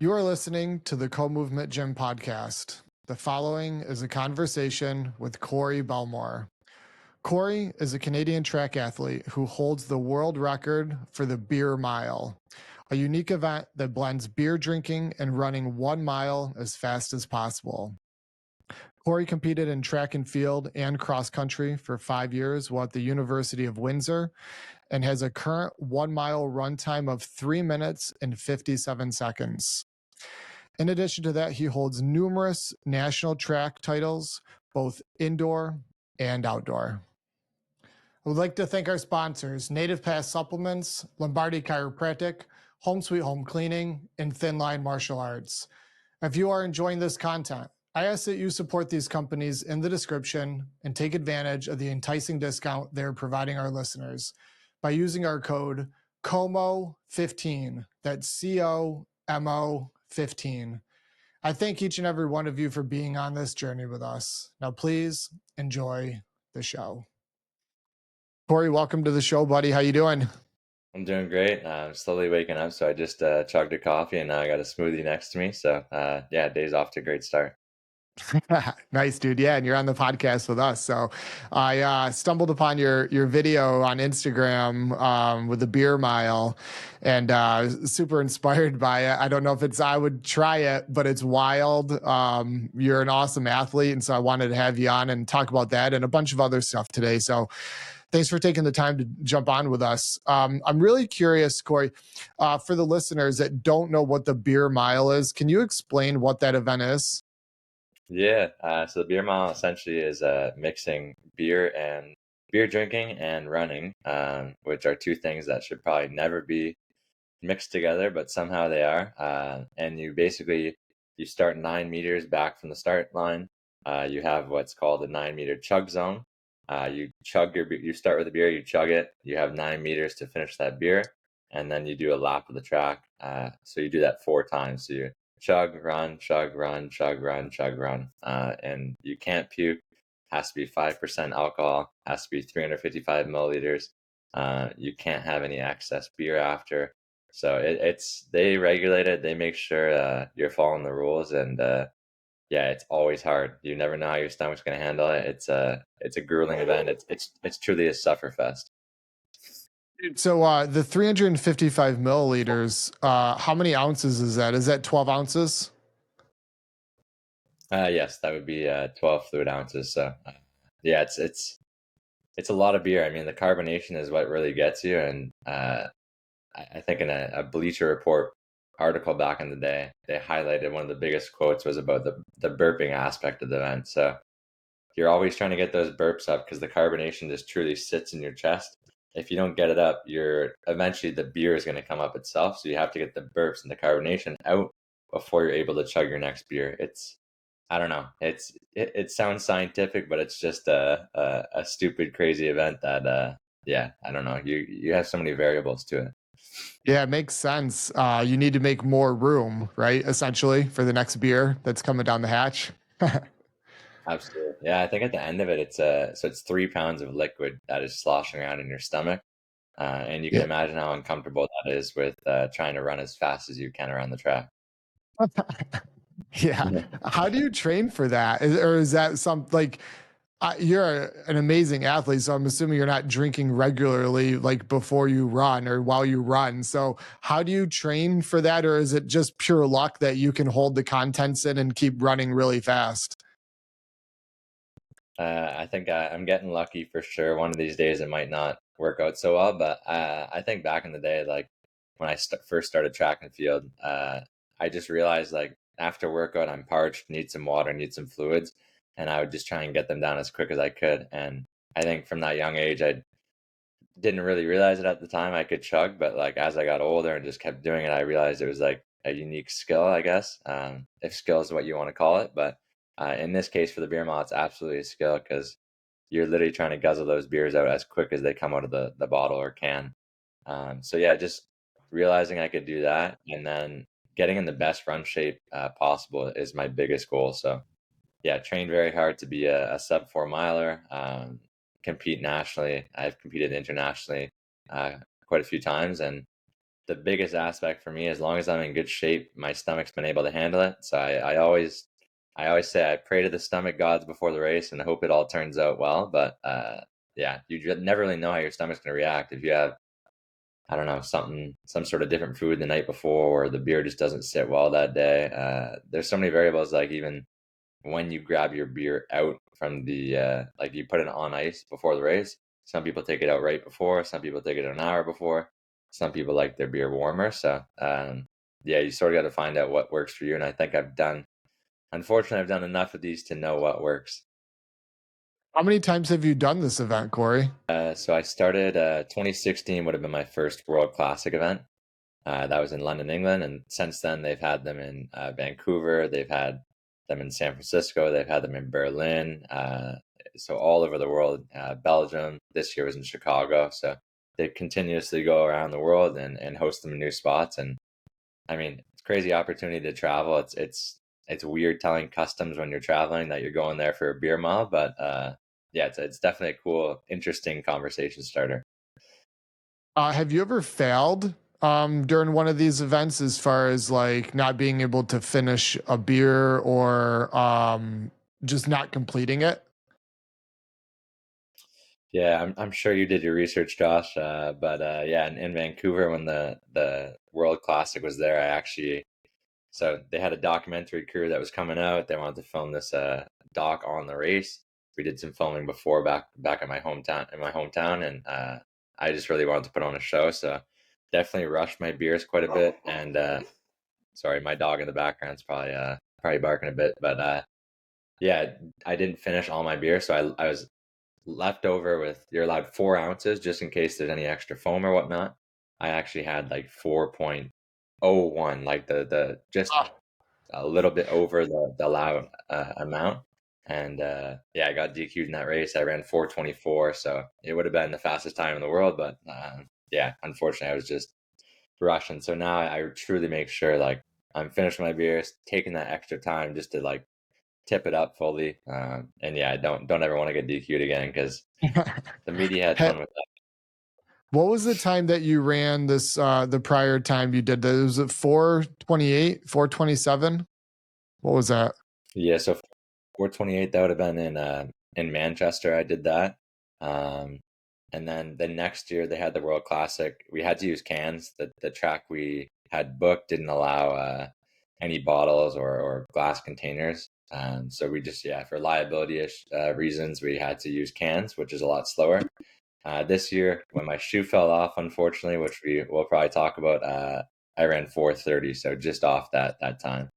You are listening to the Co-Movement Gym podcast. The following is a conversation with Corey Bellemore. Corey is a Canadian track athlete who holds the world record for the Beer Mile, a unique event that blends beer drinking and running 1 mile as fast as possible. Corey competed in track and field and cross country for 5 years while at the University of Windsor and has a current 1 mile run time of 3 minutes and 57 seconds. In addition to that, he holds numerous national track titles, both indoor and outdoor. I would like to thank our sponsors, Native Pass Supplements, Lombardi Chiropractic, Home Sweet Home Cleaning, and Thin Line Martial Arts. If you are enjoying this content, I ask that you support these companies in the description and take advantage of the enticing discount they're providing our listeners by using our code COMO15. That's COMO 15. I thank each and every one of you for being on this journey with us. Now, please enjoy the show. Corey, welcome to the show, buddy. How you doing? I'm doing great. I'm slowly waking up, so I just chugged a coffee, and now I got a smoothie next to me. So yeah, day's off to a great start. Nice, dude. Yeah, and you're on the podcast with us. So I stumbled upon your video on Instagram with the beer mile, and super inspired by it. I don't know if I would try it, but it's wild. You're an awesome athlete, and so I wanted to have you on and talk about that and a bunch of other stuff today. So thanks for taking the time to jump on with us. I'm really curious, Corey, for the listeners that don't know what the beer mile is, can you explain what that event is? Yeah. So the beer mile essentially is mixing beer drinking and running, which are two things that should probably never be mixed together, but somehow they are. And you start 9 meters back from the start line. You have what's called a 9 meter chug zone. You start with a beer, you chug it. You have 9 meters to finish that beer, and then you do a lap of the track. So you do that 4 times. So you chug, run, chug, run, chug, run, chug, run. And you can't puke. Has to be 5% alcohol. Has to be 355 milliliters. You can't have any excess beer after. So they regulate it. They make sure you're following the rules, and yeah, it's always hard. You never know how your stomach's going to handle it. It's a grueling event. It's truly a sufferfest. So the 355 milliliters, how many ounces is that? Is that 12 ounces? Yes, that would be 12 fluid ounces. So yeah, it's a lot of beer. I mean, the carbonation is what really gets you. And I think in a Bleacher Report article back in the day, they highlighted one of the biggest quotes was about the burping aspect of the event. So you're always trying to get those burps up because the carbonation just truly sits in your chest. If you don't get it up, eventually the beer is going to come up itself. So you have to get the burps and the carbonation out before you're able to chug your next beer. I don't know. It sounds scientific, but it's just a stupid, crazy event that yeah, I don't know. You have so many variables to it. Yeah, it makes sense. You need to make more room, right? Essentially, for the next beer that's coming down the hatch. Absolutely. Yeah, I think at the end of it, it's 3 pounds of liquid that is sloshing around in your stomach, and you can Yeah. imagine how uncomfortable that is with trying to run as fast as you can around the track. Yeah. How do you train for that? Or is that you're an amazing athlete, so I'm assuming you're not drinking regularly like before you run or while you run. So how do you train for that? Or is it just pure luck that you can hold the contents in and keep running really fast? I think I'm getting lucky for sure. One of these days, it might not work out so well, but I think back in the day, like when I first started track and field, I just realized like after workout, I'm parched, need some water, need some fluids, and I would just try and get them down as quick as I could. And I think from that young age, I didn't really realize it at the time I could chug, but like as I got older and just kept doing it, I realized it was like a unique skill, I guess, if skill is what you want to call it. But in this case, for the beer mile, it's absolutely a skill because you're literally trying to guzzle those beers out as quick as they come out of the bottle or can. So yeah, just realizing I could do that, and then getting in the best run shape possible is my biggest goal. So yeah, trained very hard to be a sub-4 miler, compete nationally. I've competed internationally quite a few times, and the biggest aspect for me. As long as I'm in good shape, my stomach's been able to handle it. So I always say I pray to the stomach gods before the race and hope it all turns out well. But yeah, you never really know how your stomach's going to react if you have, I don't know, some sort of different food the night before, or the beer just doesn't sit well that day. There's so many variables, like even when you grab your beer out from the like you put it on ice before the race. Some people take it out right before, some people take it an hour before, some people like their beer warmer. So yeah, you sort of got to find out what works for you. And I think unfortunately, I've done enough of these to know what works. How many times have you done this event, Corey? So I started 2016 would have been my first World Classic event. That was in London, England, and since then they've had them in Vancouver, they've had them in San Francisco, they've had them in Berlin, so all over the world. Belgium, this year was in Chicago, so they continuously go around the world and host them in new spots. And I mean, it's a crazy opportunity to travel. It's weird telling customs when you're traveling that you're going there for a beer mile, but yeah, it's definitely a cool, interesting conversation starter. Have you ever failed during one of these events as far as like not being able to finish a beer or just not completing it? Yeah, I'm sure you did your research, Josh. But yeah, in Vancouver when the World Classic was there, I actually, so they had a documentary crew that was coming out. They wanted to film this doc on the race. We did some filming before back in my hometown, and I just really wanted to put on a show. So definitely rushed my beers quite a bit. And sorry, my dog in the background's probably barking a bit, but yeah, I didn't finish all my beer, so I was left over with, you're allowed 4 ounces just in case there's any extra foam or whatnot. I actually had like 4.01, like the just Ah, a little bit over the allowed amount. And yeah, I got DQ'd in that race. I ran 4:24, so it would have been the fastest time in the world. But yeah, unfortunately, I was just rushing. So now I truly make sure like I'm finishing my beers, taking that extra time just to like tip it up fully. And yeah, I don't ever want to get DQ'd again because the media had ha- fun with that. what was the time that you ran this? The prior time you did that, was it 4:28, 4:27? What was that? Yeah, so 4:28, that would have been in Manchester. I did that. Um, and then the next year they had the World Classic. We had to use cans. The track we had booked didn't allow any bottles or glass containers. So we just, yeah, for liability reasons, we had to use cans, which is a lot slower. This year, when my shoe fell off, unfortunately, which we will probably talk about, I ran 4:30, so just off that time.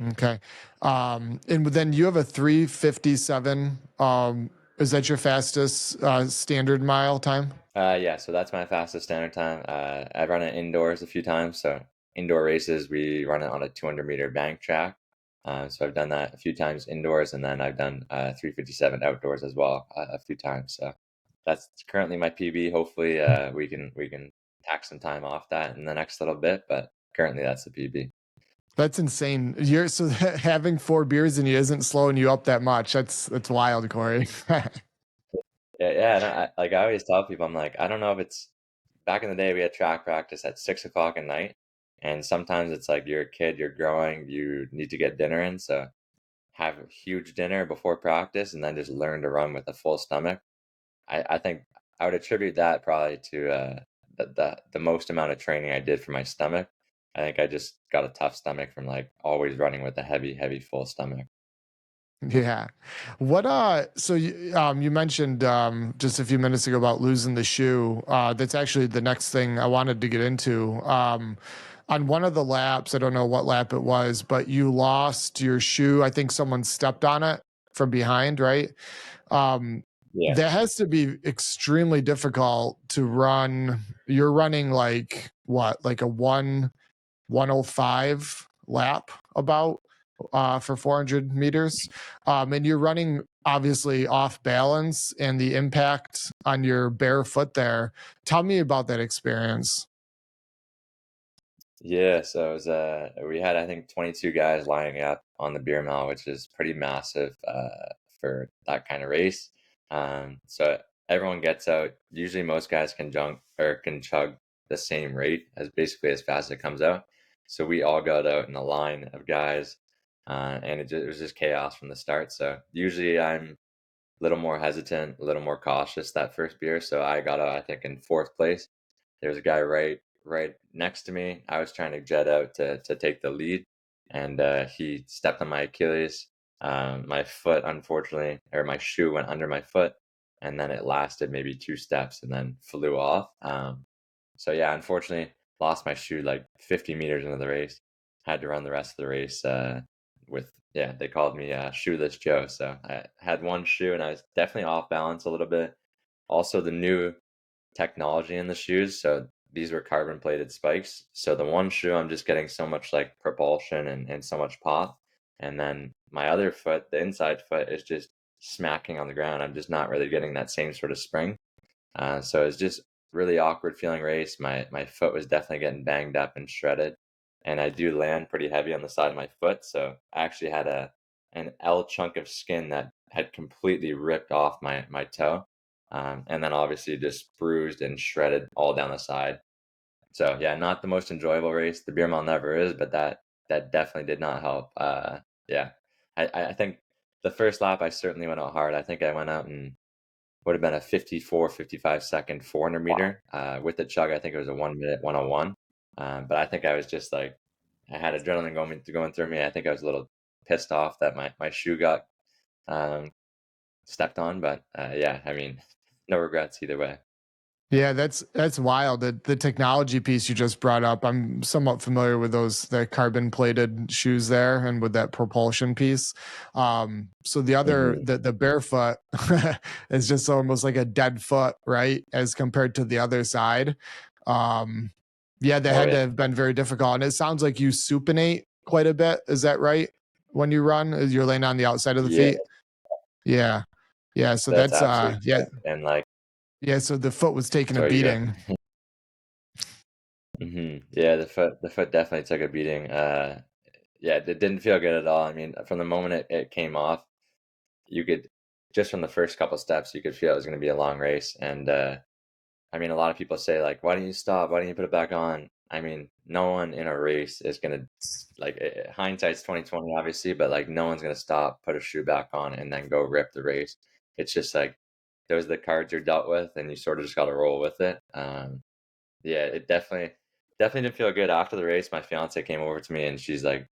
Okay. And then you have a 3:57. Is that your fastest standard mile time? Yeah, so that's my fastest standard time. I've run it indoors a few times. So indoor races, we run it on a 200-meter bank track. So I've done that a few times indoors, and then I've done 3:57 outdoors as well a few times. So that's currently my PB. Hopefully, we can tack some time off that in the next little bit, but currently that's the PB. That's insane. You're so having 4 beers and he isn't slowing you up that much. That's wild, Corey. Yeah, yeah. And like I always tell people, I'm like, I don't know if it's back in the day we had track practice at 6 o'clock at night, and sometimes it's like you're a kid, you're growing, you need to get dinner in, so have a huge dinner before practice, and then just learn to run with a full stomach. I think I would attribute that probably to the most amount of training I did for my stomach. I think I just got a tough stomach from like always running with a heavy full stomach. Yeah. What so you mentioned just a few minutes ago about losing the shoe. That's actually the next thing I wanted to get into. On one of the laps, I don't know what lap it was, but you lost your shoe. I think someone stepped on it from behind, right? Um Yeah. that has to be extremely difficult to run. You're running like what? Like a 1:05 lap about for 400 meters. And you're running obviously off balance and the impact on your bare foot there. Tell me about that experience. Yeah, so it was we had I think 22 guys lining up on the beer mile, which is pretty massive for that kind of race. So everyone gets out. Usually most guys can chug the same rate as basically as fast as it comes out. So we all got out in a line of guys, and it was just chaos from the start. So usually I'm a little more hesitant, a little more cautious that first beer. So I got out, I think, in fourth place. There was a guy right next to me. I was trying to jet out to take the lead, and he stepped on my Achilles. My foot, unfortunately, or my shoe went under my foot, and then it lasted maybe 2 steps and then flew off. So yeah, unfortunately, lost my shoe like 50 meters into the race. Had to run the rest of the race with yeah. They called me Shoeless Joe. So I had one shoe, and I was definitely off balance a little bit. Also, the new technology in the shoes. So these were carbon plated spikes. So the one shoe, I'm just getting so much like propulsion and so much pop. And then my other foot, the inside foot, is just smacking on the ground. I'm just not really getting that same sort of spring. So it's just really awkward feeling race. My foot was definitely getting banged up and shredded. And I do land pretty heavy on the side of my foot. So I actually had an L chunk of skin that had completely ripped off my toe. And then obviously just bruised and shredded all down the side. So yeah, not the most enjoyable race. The beer mile never is, but that definitely did not help. Yeah, I think the first lap I certainly went out hard. I think I went out and would have been a 55 second 400 meter. With the chug, I think it was a 1 minute 101. But I think I was just like I had adrenaline going through me. I think I was a little pissed off that my shoe got um, stepped on, but yeah, I mean, no regrets either way. Yeah, that's wild. The technology piece you just brought up, I'm somewhat familiar with the carbon plated shoes there and with that propulsion piece. So Hmm. the barefoot is just almost like a dead foot, right? As compared to the other side. Um, yeah, they Oh had yeah, to have been very difficult. And it sounds like you supinate quite a bit. Is that right? When you run, you're laying on the outside of the yeah, feet. Yeah. Yeah. So that's that's absolutely yeah. correct. And like, Yeah. So the foot was taking a sorry, you go. beating. Yeah, the foot definitely took a beating. Yeah, it didn't feel good at all. I mean, from the moment it came off, you could just from the first couple steps, you could feel it was going to be a long race. And I mean, a lot of people say like, "Why don't you stop? Why don't you put it back on?" I mean, no one in a race is gonna like hindsight's 2020, obviously, but like no one's gonna stop, put a shoe back on, and then go rip the race. It's just like those are the cards you're dealt with, and you sort of just got to roll with it. Yeah, it definitely didn't feel good after the race. My fiance came over to me and she's like,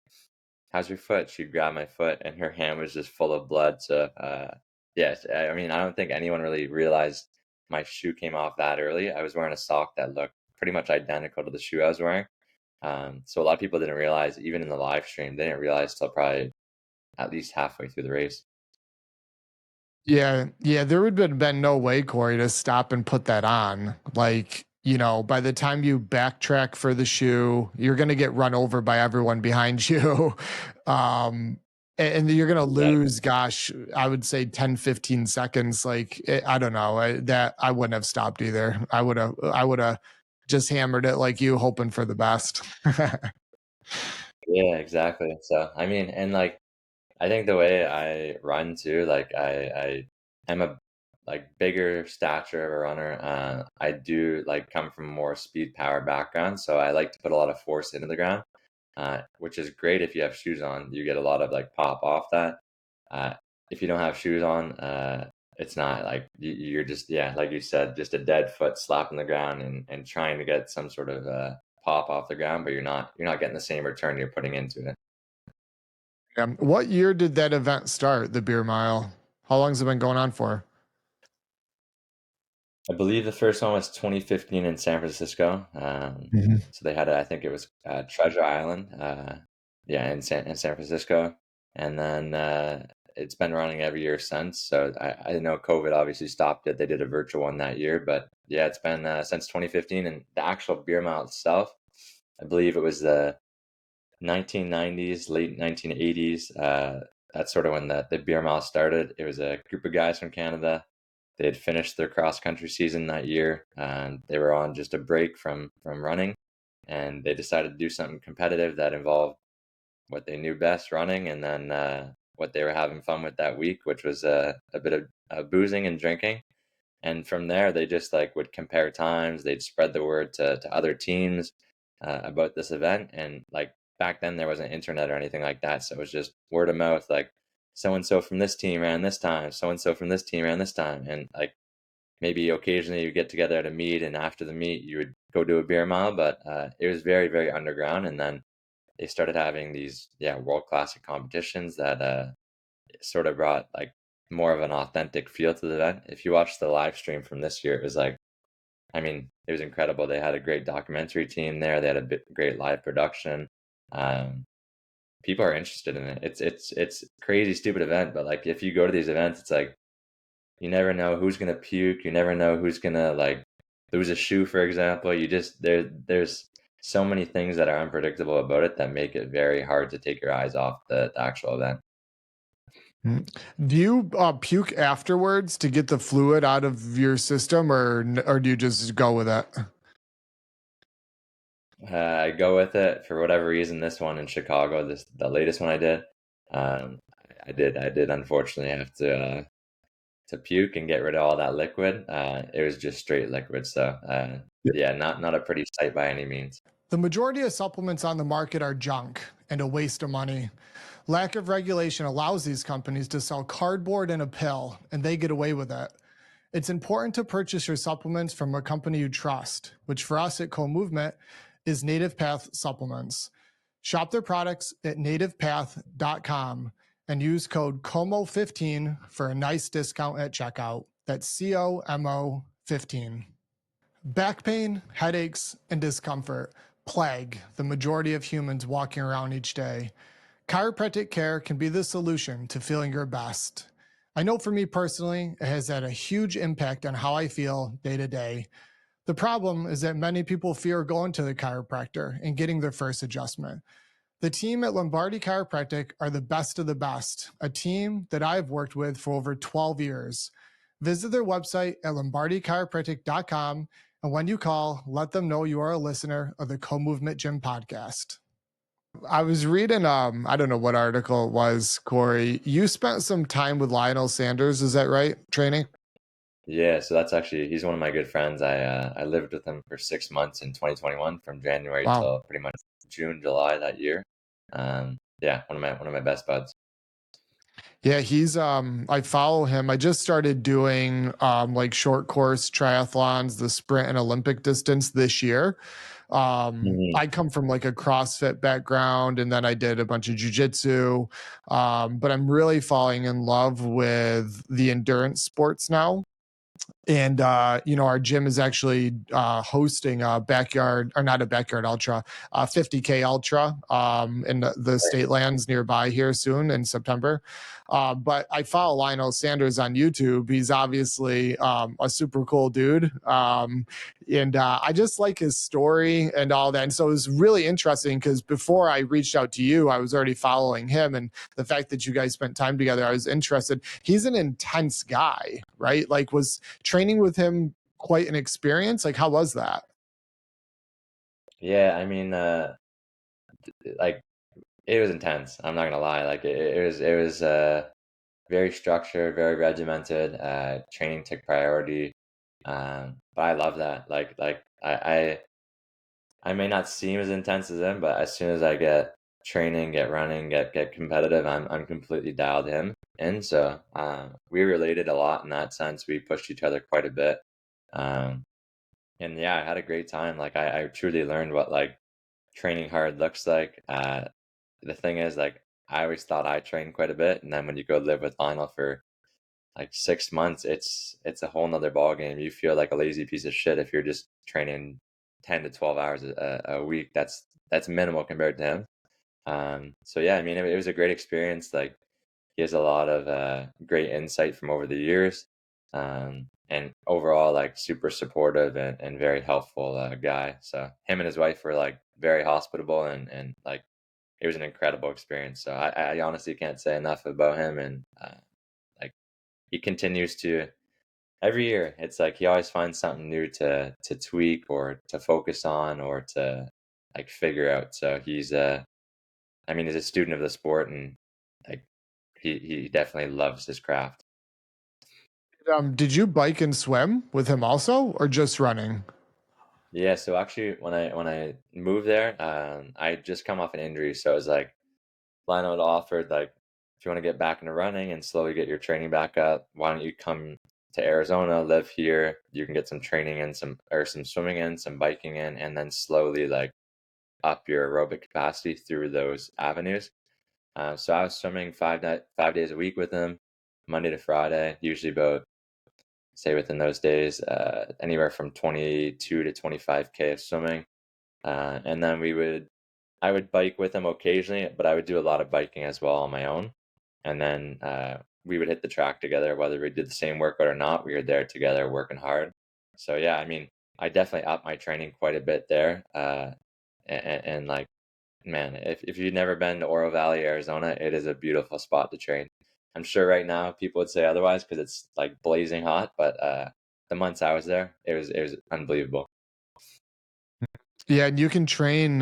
"How's your foot?" She grabbed my foot and her hand was just full of blood. So, yes, I mean, I don't think anyone really realized my shoe came off that early. I was wearing a sock that looked pretty much identical to the shoe I was wearing. So a lot of people didn't realize, even in the live stream, they didn't realize till probably at least halfway through the race. Yeah, yeah, there would have been no way, Corey, to stop and put that on. Like, by the time you backtrack for the shoe, you're going to get run over by everyone behind you. Um, and you're going to Exactly. lose, gosh, I would say 10, 15 seconds. Like, I don't know, that I wouldn't have stopped either. I would have just hammered it like you, hoping for the best. Yeah, exactly. So, I mean, and like, I think the way I run too, like I am a like bigger stature of a runner. I do like come from a more speed power background, so I like to put a lot of force into the ground, which is great if you have shoes on. You get a lot of like pop off that. Uh, if you don't have shoes on, it's not like you're just yeah, like you said, just a dead foot slapping the ground and trying to get some sort of pop off the ground, but you're not getting the same return you're putting into it. What year did that event start, the beer mile? How long has it been going on for? I believe the first one was 2015 in San Francisco. So they had, I think it was Treasure Island, yeah, in San Francisco, and then it's been running every year since. So I know COVID obviously stopped it. They did a virtual one that year, but yeah, it's been since 2015, and the actual beer mile itself, I believe it was the 1990s, late 1980s. That's sort of when the beer mile started. It was a group of guys from Canada. They had finished their cross country season that year, and they were on just a break from running, and they decided to do something competitive that involved what they knew best, running, and then what they were having fun with that week, which was a bit of boozing and drinking. And from there, they just like would compare times. They'd spread the word to other teams about this event. And like back then, there wasn't internet or anything like that, so it was just word of mouth. Like so and so from this team ran this time, so and so from this team ran this time, and like maybe occasionally you get together at a meet, and after the meet, you would go do a beer mile. But it was very very underground, and then they started having these world classic competitions that sort of brought like more of an authentic feel to the event. If you watch the live stream from this year, it was like, I mean, it was incredible. They had a great documentary team there. They had a great live production. Um, People are interested in it. It's crazy stupid event, but like if you go to these events, it's like you never know who's gonna puke. You never know who's gonna like lose a shoe, for example. You just there's so many things that are unpredictable about it that make it very hard to take your eyes off the actual event. Mm. Do you puke afterwards to get the fluid out of your system, or do you just go with it? I go with it for whatever reason. This one in Chicago, the latest one I did, um, I did unfortunately have to puke and get rid of all that liquid. It was just straight liquid, so yeah, not a pretty sight by any means. The majority of supplements on the market are junk and a waste of money. Lack of regulation allows these companies to sell cardboard and a pill, and they get away with it. It's important to purchase your supplements from a company you trust, which for us at Co-Movement is Native Path Supplements. Shop their products at nativepath.com and use code COMO15 for a nice discount at checkout. That's COMO 15. Back pain, headaches, and discomfort plague the majority of humans walking around each day. Chiropractic care can be the solution to feeling your best. I know for me personally, it has had a huge impact on how I feel day to day. The problem is that many people fear going to the chiropractor and getting their first adjustment. The team at Lombardi Chiropractic are the best of the best, a team that I've worked with for over 12 years. Visit their website at lombardichiropractic.com, and when you call, let them know you are a listener of the Co-Movement Gym podcast. I was reading, I don't know what article it was, Corey. You spent some time with Lionel Sanders, is that right? Training? Yeah, so that's actually he's one of my good friends. I lived with him for 6 months in 2021, from January Wow. till pretty much June, July that year. Yeah, one of my best buds. Yeah, he's I follow him. I just started doing like short course triathlons, the sprint and Olympic distance this year. Mhm. I come from like a CrossFit background, and then I did a bunch of jujitsu. But I'm really falling in love with the endurance sports now. And our gym is actually hosting a backyard, or not a backyard ultra, 50K ultra in the state lands nearby here soon in September. But I follow Lionel Sanders on YouTube. He's obviously a super cool dude, and I just like his story and all that. And so it was really interesting because before I reached out to you, I was already following him, and the fact that you guys spent time together, I was interested. He's an intense guy, right? Like, was training with him quite an experience? Like, how was that? Yeah, I mean, like it was intense. I'm not gonna lie. Like it was very structured, very regimented. Training took priority. But I love that. I may not seem as intense as him, but as soon as I get training, get running, get competitive, I'm completely dialed in. So we related a lot in that sense. We pushed each other quite a bit. Um, and yeah, I had a great time. Like I truly learned what like training hard looks like. The thing is, like, I always thought I trained quite a bit, and then when you go live with Lionel for like 6 months, it's a whole nother ball game. You feel like a lazy piece of shit if you're just training 10 to 12 hours a week. That's minimal compared to him. So yeah, I mean, it was a great experience. Like, he has a lot of great insight from over the years, and overall, like, super supportive and very helpful guy. So him and his wife were like very hospitable, and like it was an incredible experience. So I honestly can't say enough about him, and like he continues to every year. It's like he always finds something new to tweak or to focus on or to like figure out. So I mean, he's a student of the sport, and like he definitely loves his craft. Did you bike and swim with him also, or just running? Yeah, so actually, when I moved there, I just come off an injury, so I was like, Lionel offered like, if you want to get back into running and slowly get your training back up, why don't you come to Arizona, live here? You can get some training in, some swimming in, some biking in, and then slowly like up your aerobic capacity through those avenues. So I was swimming 5 days a week with him, Monday to Friday, usually about say within those days, anywhere from 22 to 25K of swimming. And then I would bike with him occasionally, but I would do a lot of biking as well on my own. And then we would hit the track together, whether we did the same workout or not. We were there together working hard. So yeah, I mean, I definitely upped my training quite a bit there. And like, man, if you've never been to Oro Valley, Arizona, it is a beautiful spot to train. I'm sure right now people would say otherwise because it's like blazing hot, but the months I was there, it was unbelievable. Yeah, and you can train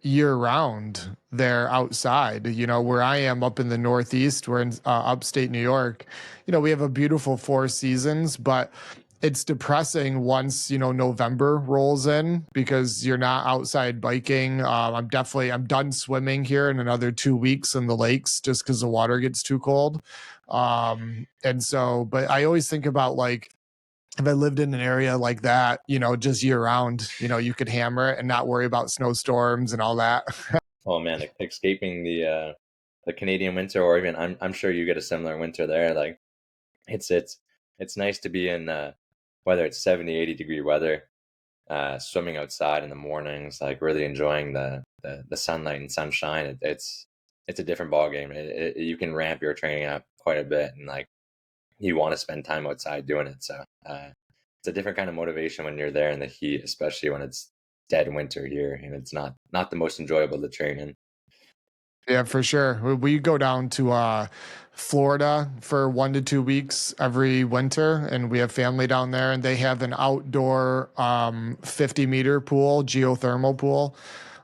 year round there outside. You know, where I am up in the Northeast, we're in upstate New York. You know, we have a beautiful four seasons, but it's depressing once, you know, November rolls in because you're not outside biking. I'm done swimming here in another 2 weeks in the lakes just because the water gets too cold. And so, but I always think about like, if I lived in an area like that, you know, just year round, you know, you could hammer it and not worry about snowstorms and all that. Oh man, escaping the Canadian winter, or even I'm sure you get a similar winter there. Like it's it's it's nice to be in whether it's 70, 80 degree weather, swimming outside in the mornings, like really enjoying the sunlight and sunshine. It's a different ball game. You can ramp your training up quite a bit, and like you want to spend time outside doing it. So it's a different kind of motivation when you're there in the heat, especially when it's dead winter here and it's not the most enjoyable to train in. Yeah, for sure. We go down to Florida for 1 to 2 weeks every winter, and we have family down there, and they have an outdoor 50-meter pool, geothermal pool.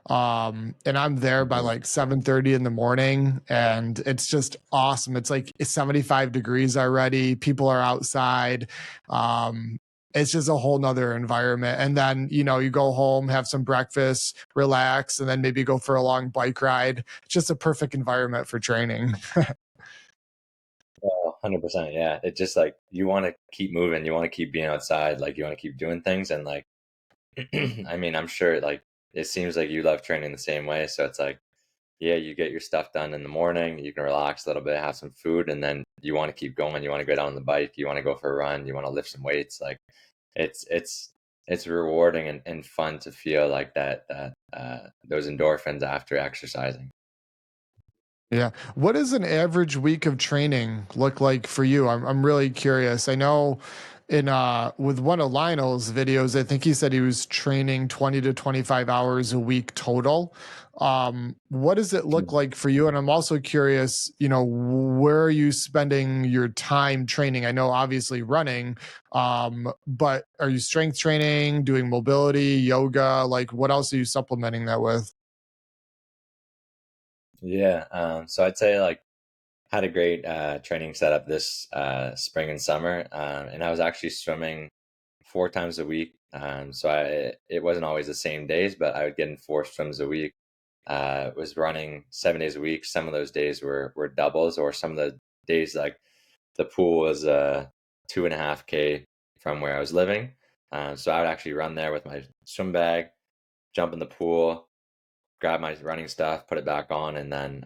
And I'm there by Mhm. like 7:30 in the morning, and it's just awesome. It's 75 degrees already. People are outside. Um, it's just a whole nother environment. And then, you know, you go home, have some breakfast, relax, and then maybe go for a long bike ride. It's just a perfect environment for training. Oh, 100%. Yeah. It just like you want to keep moving, you want to keep being outside, like you want to keep doing things. And like, I mean, I'm sure like it seems like you love training the same way. So it's like, yeah, you get your stuff done in the morning, you can relax a little bit, have some food, and then you want to keep going. You want to go down on the bike, you want to go for a run, you want to lift some weights. Like it's it's it's rewarding and fun to feel like that those endorphins after exercising. Yeah. What does an average week of training look like for you? I'm really curious. I know in with one of Lionel's videos, I think he said he was training 20 to 25 hours a week total. What does it look like for you? And I'm also curious, you know, where are you spending your time training? I know obviously running, but are you strength training, doing mobility, yoga? Like what else are you supplementing that with? Yeah. So I'd say like had a great training setup this spring and summer, and I was actually swimming 4 times a week. So it wasn't always the same days, but I would get in 4 swims a week. Was running 7 days a week. Some of those days were doubles, or some of the days like the pool was 2.5K from where I was living. So I would actually run there with my swim bag, jump in the pool, grab my running stuff, put it back on, and then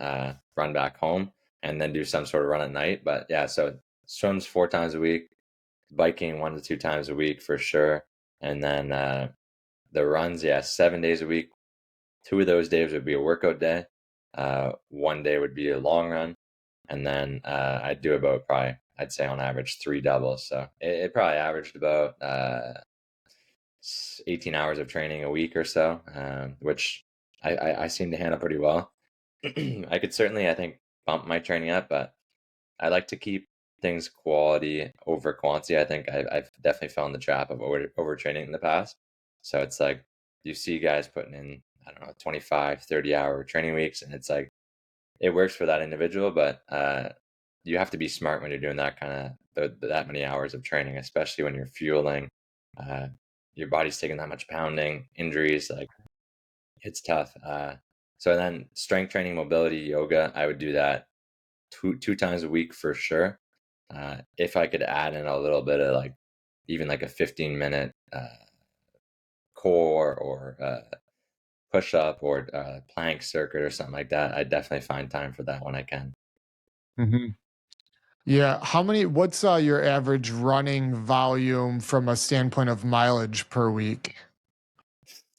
run back home, and then do some sort of run at night. But yeah, so swims 4 times a week, biking 1 to 2 times a week for sure, and then the runs, yeah, 7 days a week. 2 of those days would be a workout day. One day would be a long run, and then I'd do about probably I'd say on average 3 doubles. So it probably averaged about 18 hours of training a week or so, which I seem to handle pretty well. I could certainly, I think, bump my training up, but I like to keep things quality over quantity. I think I've definitely fell in the trap of overtraining in the past. So it's like you see guys putting in, I don't know, 25, 30 hour training weeks, and it's like it works for that individual, but you have to be smart when you're doing that kind of that many hours of training, especially when you're fueling. Uh, your body's taking that much pounding, injuries, like it's tough. So then strength training, mobility, yoga, I would do that two times a week for sure. If I could add in a little bit of like even like a 15-minute core or push up or plank circuit or something like that, I definitely find time for that when I can. Mhm. Yeah. What's your average running volume from a standpoint of mileage per week?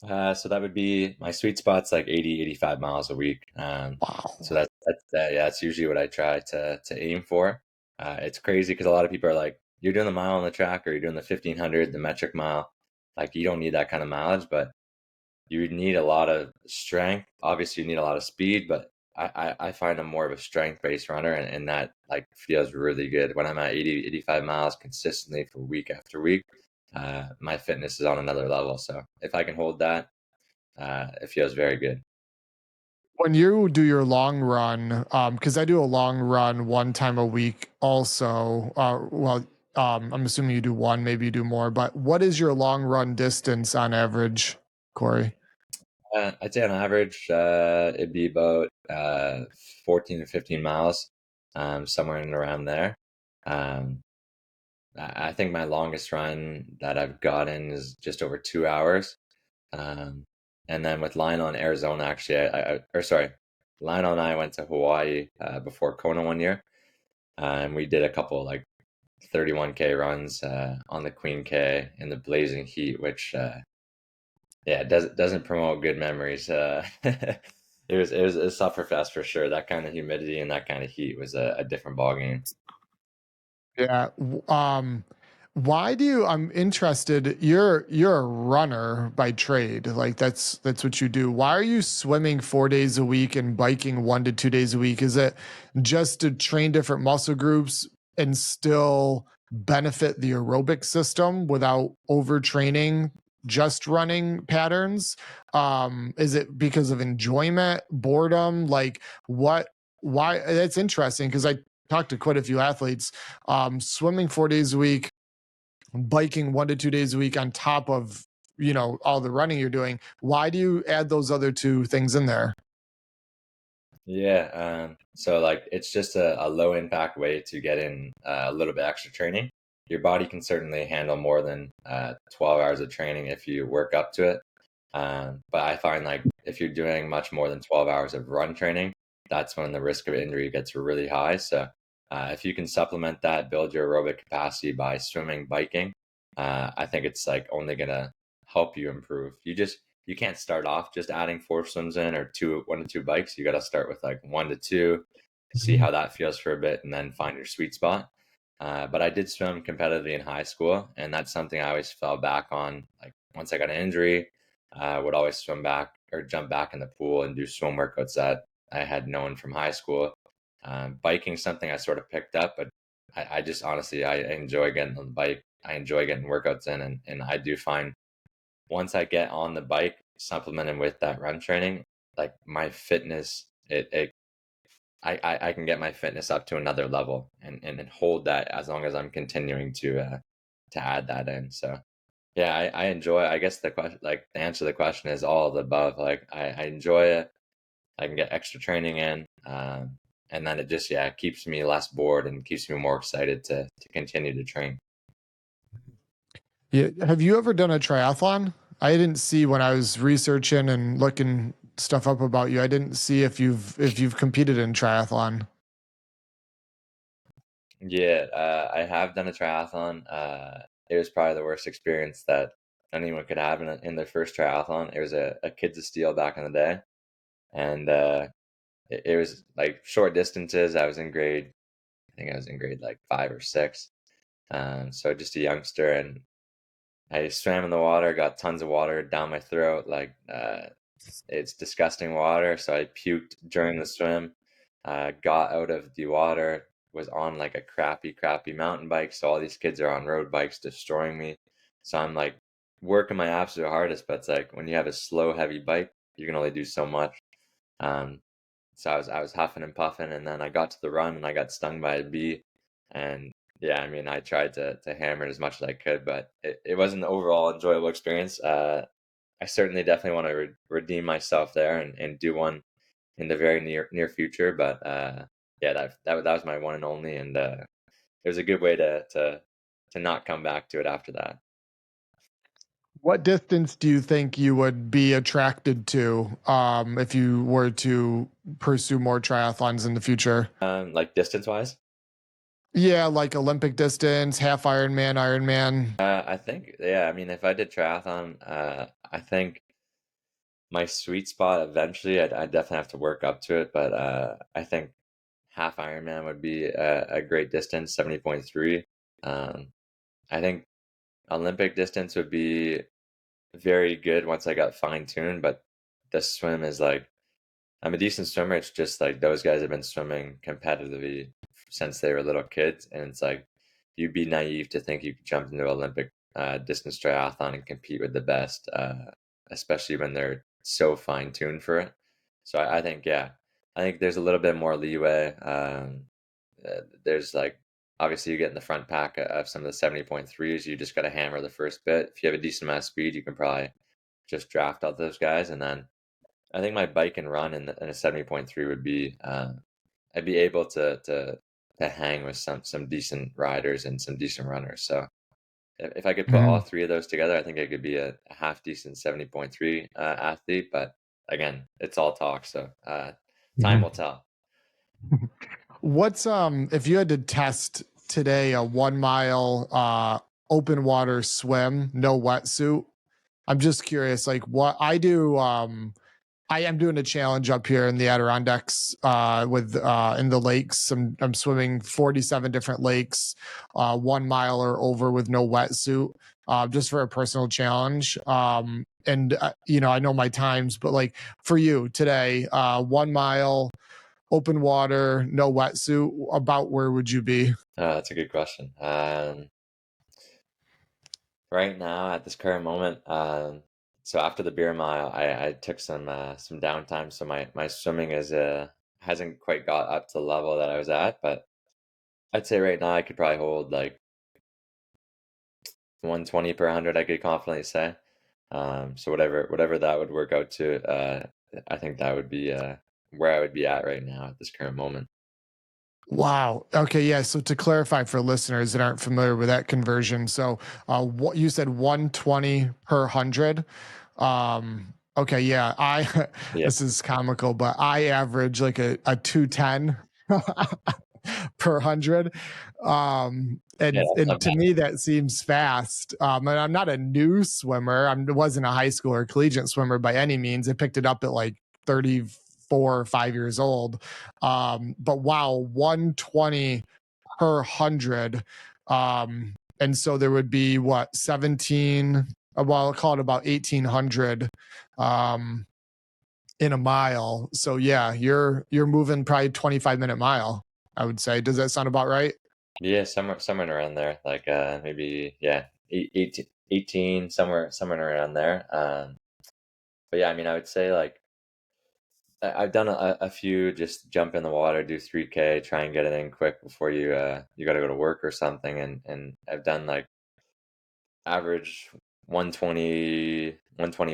So that would be my sweet spot's like 80, 85 miles a week. So Wow. yeah, that's usually what I try to aim for. It's crazy because a lot of people are like, you're doing the mile on the track or you're doing the 1500, the metric mile. Like you don't need that kind of mileage, but you need a lot of strength. Obviously, you need a lot of speed, but I find I'm more of a strength based runner, and that like feels really good when I'm at 80, 85 miles consistently for week after week. My fitness is on another level. So if I can hold that, it feels very good. When you do your long run, because I do a long run one time a week also. I'm assuming you do one, maybe you do more, but what is your long run distance on average, Corey? I'd say on average, it'd be about 14 to 15 miles, somewhere in and around there. Um, I think my longest run that I've gotten is just over 2 hours. Um, and then with Lionel in Arizona, actually, or sorry, Lionel and I went to Hawaii before Kona one year, and we did a couple like 31K runs on the Queen K in the blazing heat, which yeah, doesn't promote good memories. It was a sufferfest for sure. That kind of humidity and that kind of heat was a different ballgame. Yeah. Why do you? I'm interested. You're a runner by trade. Like that's what you do. Why are you swimming 4 days a week and biking 1 to 2 days a week? Is it just to train different muscle groups and still benefit the aerobic system without overtraining just running patterns? Is it because of enjoyment, boredom? Like what? Why? That's interesting because I talked to quite a few athletes swimming 4 days a week, biking 1 to 2 days a week on top of all the running you're doing. Why do you add those other two things in there? Yeah, so like it's just a low impact way to get in a little bit extra training. Your body can certainly handle more than 12 hours of training if you work up to it. But I find like if you're doing much more than 12 hours of run training, that's when the risk of injury gets really high. So if you can supplement that, build your aerobic capacity by swimming, biking, I think it's like only gonna help you improve. You can't start off just adding four swims in or one to two bikes. You got to start with like one to two, see Mhm. how that feels for a bit, and then find your sweet spot. But I did swim competitively in high school, and that's something I always fell back on. Like once I got an injury, I would always swim back or jump back in the pool and do swim workouts that I had known from high school. Biking something I sort of picked up, but I just honestly I enjoy getting on the bike. I enjoy getting workouts in, and I do find once I get on the bike, supplemented with that run training, like my fitness, I can get my fitness up to another level and hold that as long as I'm continuing to add that in. So yeah, I enjoy. I guess the question, like the answer to the question, is all of the above. Like I enjoy it. I can get extra training in, and then it just yeah keeps me less bored and keeps me more excited to continue to train. Yeah. Have you ever done a triathlon? I didn't see when I was researching and looking stuff up about you. I didn't see if you've competed in triathlon. Yeah, I have done a triathlon. It was probably the worst experience that anyone could have in their first triathlon. It was a Kids of Steel back in the day, and it was like short distances. I think I was in grade like 5 or 6. So just a youngster, and I swam in the water, got tons of water down my throat, like it's disgusting water. So I puked during the swim, got out of the water, was on like a crappy mountain bike. So all these kids are on road bikes destroying me. So I'm like working my absolute hardest, but it's like when you have a slow, heavy bike, you can only do so much. Um, So I was huffing and puffing, and then I got to the run and I got stung by a bee. And yeah, I mean, I tried to hammer it as much as I could, but it wasn't an overall enjoyable experience. I certainly definitely want to redeem myself there and do one in the very near future. But yeah, that was my one and only, and it was a good way to not come back to it after that. What distance do you think you would be attracted to if you were to pursue more triathlons in the future? Like distance wise, Yeah, like Olympic distance, half Ironman, Ironman. I think yeah. I mean, if I did triathlon, I think my sweet spot eventually, I'd definitely have to work up to it, but I think half Ironman would be a great distance, 70.3. Um, I think Olympic distance would be very good once I got fine tuned, but the swim is like I'm a decent swimmer. It's just like those guys have been swimming competitively since they were little kids, and it's like you'd be naive to think you could jump into Olympic distance triathlon and compete with the best, especially when they're so fine tuned for it. So I think yeah, I think there's a little bit more leeway. There's like obviously you get in the front pack of some of the 70.3s. You just got to hammer the first bit. If you have a decent amount of speed, you can probably just draft out those guys, and then I think my bike and run in a 70.3 would be I'd be able to hang with some decent riders and some decent runners. So if I could put all Mhm. three of those together, I think I could be a half decent 70.3 athlete. But again, it's all talk, so time will Mhm. tell. What's if you had to test today a 1 mile open water swim, no wetsuit? I'm just curious, like what I do. I am doing a challenge up here in the Adirondacks with in the lakes. I'm swimming 47 different lakes, 1 mile or over with no wetsuit, just for a personal challenge. And you know, I know my times, but like for you today, 1 mile, open water, no wetsuit. About where would you be? That's a good question. Right now, at this current moment, so after the beer mile, I took some downtime. So my swimming is hasn't quite got up to the level that I was at, but I'd say right now I could probably hold like 120 per 100. I could confidently say. So whatever that would work out to, I think that would be where I would be at right now at this current moment. Wow. Okay. Yeah. So to clarify for listeners that aren't familiar with that conversion, so what you said 120 per 100. Okay. Yeah. Yeah, This is comical, but I average like a 210 per 100. yeah, that's And not to bad. me, that seems fast. And I'm not a new swimmer. I wasn't a high school or collegiate swimmer by any means. I picked it up at like 34 or 5 years old. But wow, 120 per 100. And so there would be what, 17, well, I'll call it about 1800 um, in a mile. So yeah, you're moving probably 25-minute mile, I would say. Does that sound about right? Yeah, somewhere around there, like maybe yeah, 18, somewhere around there. But yeah, I mean, I would say like I've done a few just jump in the water, do 3K, try and get it in quick before you got to go to work or something, and I've done like average 120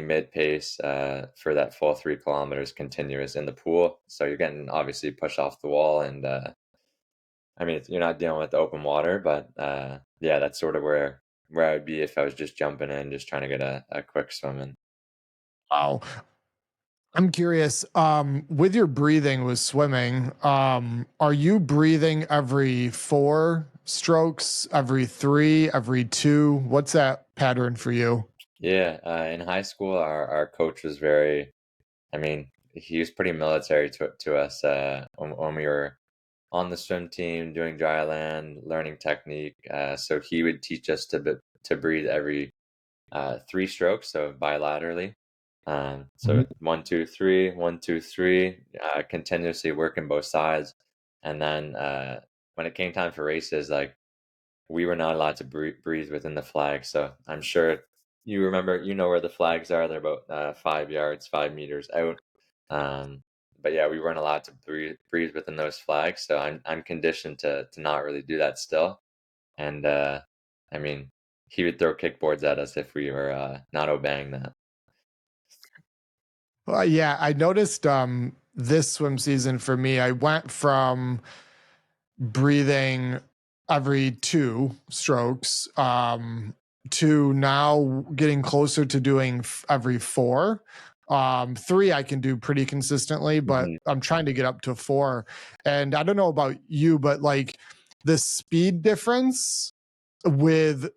mid pace for that full 3 kilometers continuous in the pool. So you're getting obviously pushed off the wall, and I mean you're not dealing with the open water, but yeah, that's sort of where I would be if I was just jumping in, just trying to get a quick swim in. Wow. I'm curious, with your breathing with swimming, are you breathing every 4 strokes, every three, every two? What's that pattern for you? Yeah, in high school, our coach was very. I mean, he was pretty military to us when we were on the swim team doing dry land, learning technique. So he would teach us to breathe every 3 strokes, so bilaterally. So Mhm. 1, 2, 3, 1, 2, 3, continuously working both sides. And then when it came time for races, like we were not allowed to breathe within the flag. So I'm sure you remember, you know where the flags are. They're about 5 yards, 5 meters out. Um, but yeah, we weren't allowed to breathe within those flags. So I'm conditioned to not really do that still. And I mean, he would throw kickboards at us if we were not obeying that. Well, yeah, I noticed this swim season for me, I went from breathing every 2 strokes to now getting closer to doing every 4. 3 I can do pretty consistently, but Mhm. I'm trying to get up to 4. And I don't know about you, but like the speed difference with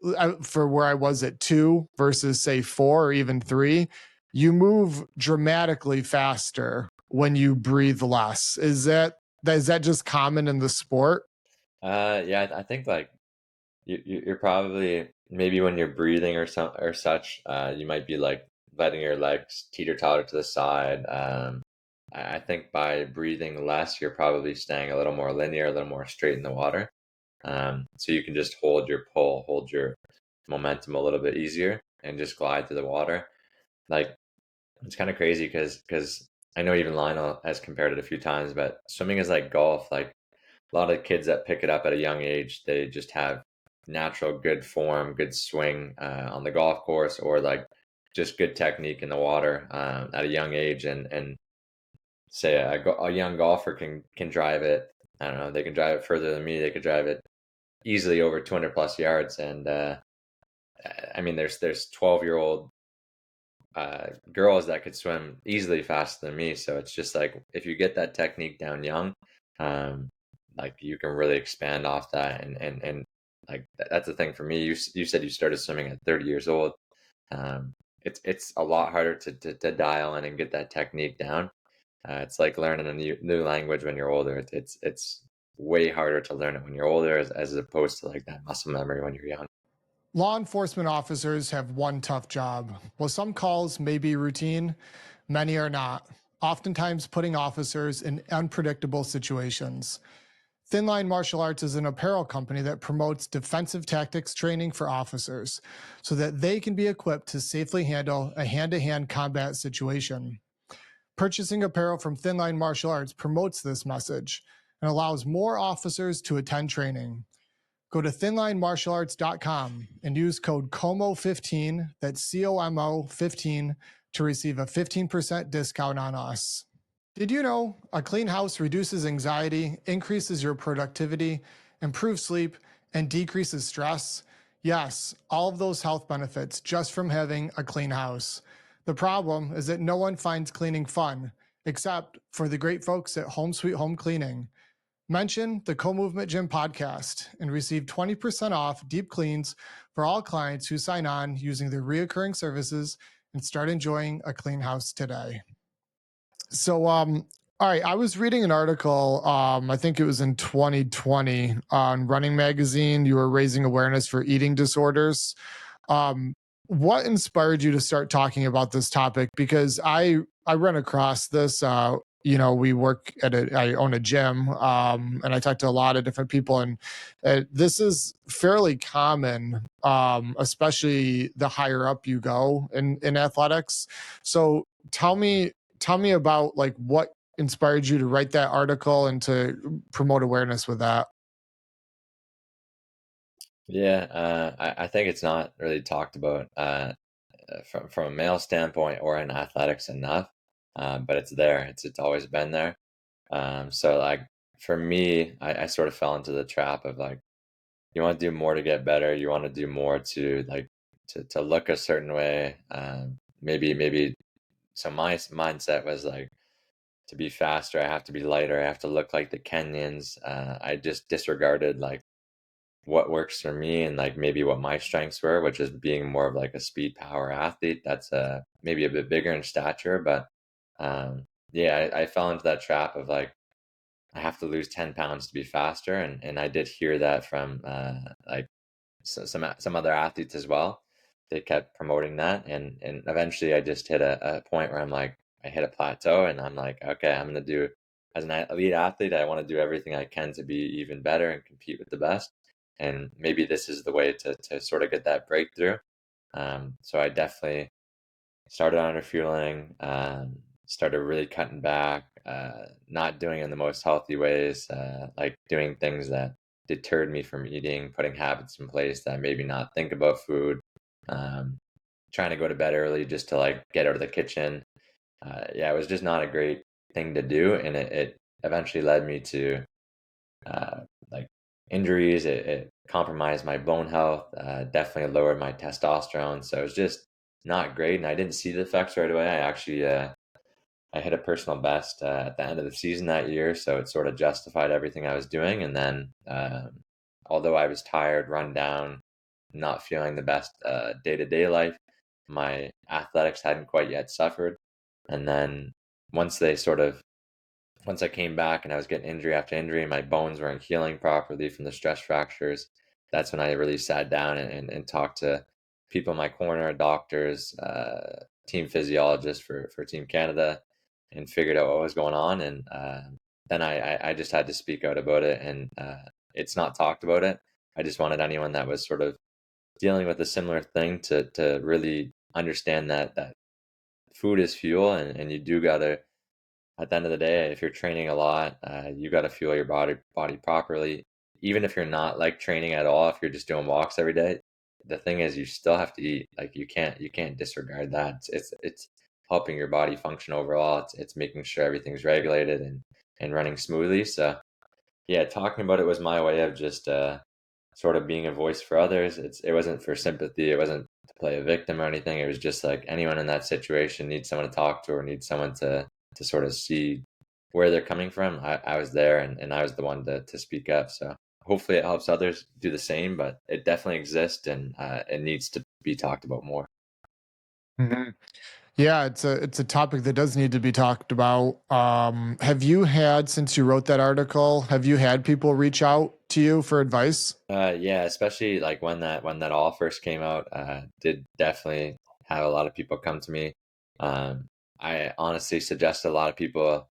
for where I was at 2 versus say 4 or even 3, you move dramatically faster when you breathe less. Is that just common in the sport? Yeah, I think like you're probably maybe when you're breathing or some or such, you might be like letting your legs teeter totter to the side. I think by breathing less, you're probably staying a little more linear, a little more straight in the water. So you can just hold your pull, hold your momentum a little bit easier, and just glide through the water. Like it's kind of crazy because I know even Lionel has compared it a few times, but swimming is like golf. Like a lot of kids that pick it up at a young age, they just have natural good form, good swing on the golf course, or like just good technique in the water at a young age. And say a young golfer can drive it. I don't know. They can drive it further than me. They could drive it easily over 200 plus yards. And I mean, there's 12-year-old girls that could swim easily faster than me. So it's just like if you get that technique down young, um, like you can really expand off that. And like that's the thing for me. You said you started swimming at 30 years old. It's a lot harder to dial in and get that technique down. It's like learning a new language when you're older. It's way harder to learn it when you're older as opposed to like that muscle memory when you're young. Law enforcement officers have one tough job. While some calls may be routine, many are not, oftentimes putting officers in unpredictable situations. Thinline Martial Arts is an apparel company that promotes defensive tactics training for officers so that they can be equipped to safely handle a hand to hand combat situation. Purchasing apparel from Thinline Martial Arts promotes this message and allows more officers to attend training. Go to thinlinemartialarts.com and use code COMO15, that's COMO 15, to receive a 15% discount on us. Did you know a clean house reduces anxiety, increases your productivity, improves sleep, and decreases stress? Yes, all of those health benefits just from having a clean house. The problem is that no one finds cleaning fun, except for the great folks at Home Sweet Home Cleaning. Mention the Co-Movement Gym podcast and receive 20% off deep cleans for all clients who sign on using their reoccurring services and start enjoying a clean house today. So, all right, I was reading an article, I think it was in 2020 on Running Magazine. You were raising awareness for eating disorders. Um, what inspired you to start talking about this topic? Because I run across this. We work at I own a gym, and I talk to a lot of different people, and this is fairly common, especially the higher up you go in athletics. So tell me about like what inspired you to write that article and to promote awareness with that. Yeah, I think it's not really talked about from a male standpoint or in athletics enough, but it's there. It's always been there. So like for me, I sort of fell into the trap of like you want to do more to get better. You want to do more to like to look a certain way. Maybe so my mindset was like to be faster, I have to be lighter, I have to look like the Kenyans. I just disregarded like what works for me and like maybe what my strengths were, which is being more of like a speed power athlete. That's maybe a bit bigger in stature, but yeah, I fell into that trap of like I have to lose 10 pounds to be faster, and I did hear that from like some other athletes as well. They kept promoting that, and eventually I just hit a point where I'm like I hit a plateau, and I'm like, okay, I'm gonna do as an elite athlete. I want to do everything I can to be even better and compete with the best. And maybe this is the way to sort of get that breakthrough. So I definitely started on refueling, started really cutting back, not doing it in the most healthy ways, like doing things that deterred me from eating, putting habits in place that maybe not think about food, um, trying to go to bed early just to like get out of the kitchen. Yeah, it was just not a great thing to do, and it eventually led me to uh, like injuries. It compromised my bone health, definitely lowered my testosterone. So it was just not great, and I didn't see the effects right away. I actually I hit a personal best at the end of the season that year, so it sort of justified everything I was doing. And then, although I was tired, run down, not feeling the best day to day life, my athletics hadn't quite yet suffered. And then once they sort of once I came back and I was getting injury after injury, and my bones weren't healing properly from the stress fractures, that's when I really sat down and talked to people in my corner, doctors, team physiologists for Team Canada, and figured out what was going on. And then I just had to speak out about it, and it's not talked about it. I just wanted anyone that was sort of dealing with a similar thing to really understand that food is fuel, and you do gotta, at the end of the day, if you're training a lot, you got to fuel your body properly. Even if you're not like training at all, if you're just doing walks every day, the thing is you still have to eat. Like you can't disregard that. It's helping your body function overall. It's making sure everything's regulated and running smoothly. So yeah, talking about it was my way of just sort of being a voice for others. It wasn't for sympathy. It wasn't to play a victim or anything. It was just like anyone in that situation needs someone to talk to or needs someone to sort of see where they're coming from. I was there, and I was the one to speak up. So hopefully it helps others do the same, but it definitely exists, and it needs to be talked about more. Mhm. Yeah, it's a topic that does need to be talked about. Have you had, since you wrote that article, have you had people reach out to you for advice? Yeah, especially like when that all first came out, did definitely have a lot of people come to me. Um, I honestly suggest a lot of people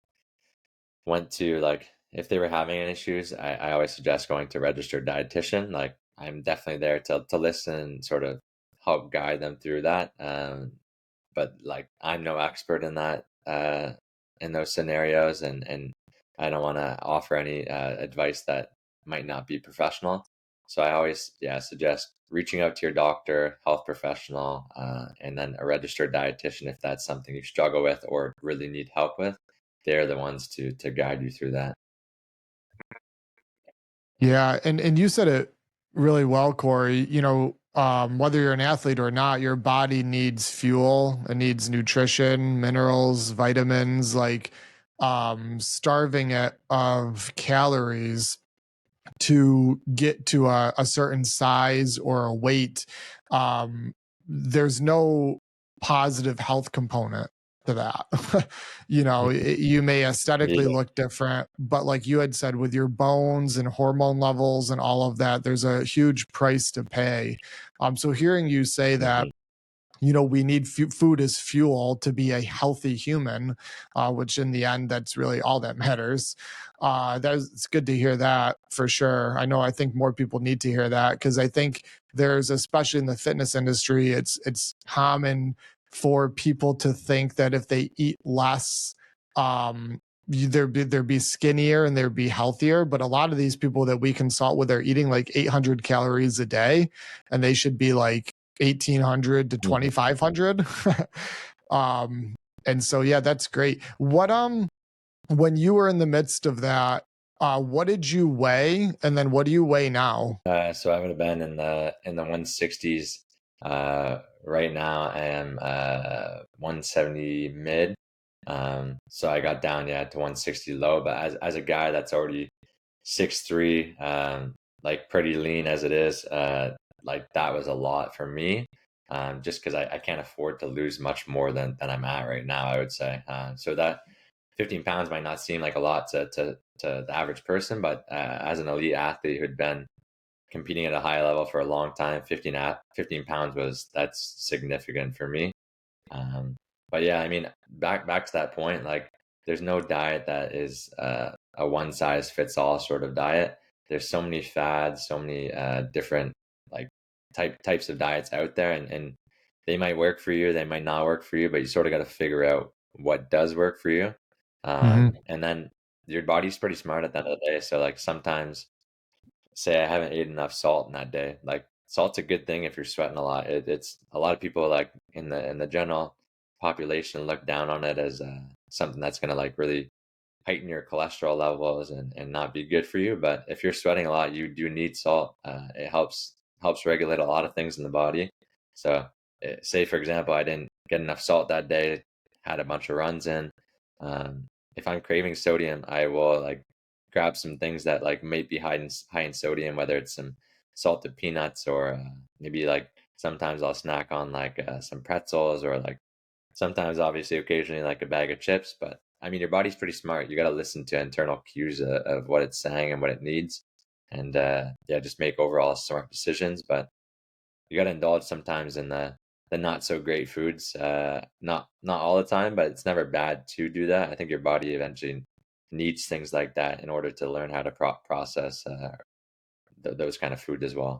went to, like, if they were having any issues, I always suggest going to registered dietitian. Like, I'm definitely there to listen, sort of help guide them through that. But like, I'm no expert in that, in those scenarios, and I don't want to offer any advice that might not be professional. So I always, yeah, suggest reaching out to your doctor, health professional, and then a registered dietitian if that's something you struggle with or really need help with. They're the ones to guide you through that. Yeah, and you said it really well, Corey. Whether you're an athlete or not, your body needs fuel. It needs nutrition, minerals, vitamins. Like, starving it of calories to get to a certain size or a weight, there's no positive health component to that. You may aesthetically Yeah. look different, but like you had said, with your bones and hormone levels and all of that, there's a huge price to pay. So hearing you say that, Mhm. we need food as fuel to be a healthy human, which in the end, that's really all that matters. It's good to hear that for sure. I think more people need to hear that, because I think there's, especially in the fitness industry, it's common for people to think that if they eat less, they'd be skinnier and they'd be healthier. But a lot of these people that we consult with are eating like 800 calories a day, and they should be like 1800 to Mhm. 2500. um and so yeah, that's great. When you were in the midst of that, what did you weigh, and then what do you weigh now? So I would have been in the 160s. Right now I am 170 mid. So I got down, yeah, to 160 low. But as a guy that's already 6'3", like pretty lean as it is, like that was a lot for me. Just because I can't afford to lose much more than I'm at right now, I would say. So that 15 pounds might not seem like a lot to the average person, but as an elite athlete who'd been competing at a high level for a long time, 15 pounds that's significant for me. Um, but yeah, I mean, back to that point, like there's no diet that is a one size fits all sort of diet. There's so many fads, so many different like types of diets out there, and they might work for you, they might not work for you, but you sort of got to figure out what does work for you. Hmm. And then your body's pretty smart at the end of the day. So like sometimes, say I haven't ate enough salt in that day. Like salt's a good thing if you're sweating a lot. It's a lot of people like in the general population look down on it as something that's gonna like really heighten your cholesterol levels and not be good for you. But if you're sweating a lot, you do need salt. It helps regulate a lot of things in the body. So, say for example, I didn't get enough salt that day, had a bunch of runs in. Um, if I'm craving sodium, I will like grab some things that like might be high in sodium, whether it's some salted peanuts or maybe like sometimes I'll snack on like some pretzels or like sometimes, obviously, occasionally, like a bag of chips, but I mean, your body's pretty smart. You got to listen to internal cues of what it's saying and what it needs, and yeah, just make overall smart decisions. But you got to indulge sometimes in the not so great foods. Not all the time, but it's never bad to do that. I think your body eventually needs things like that in order to learn how to process those kind of food as well.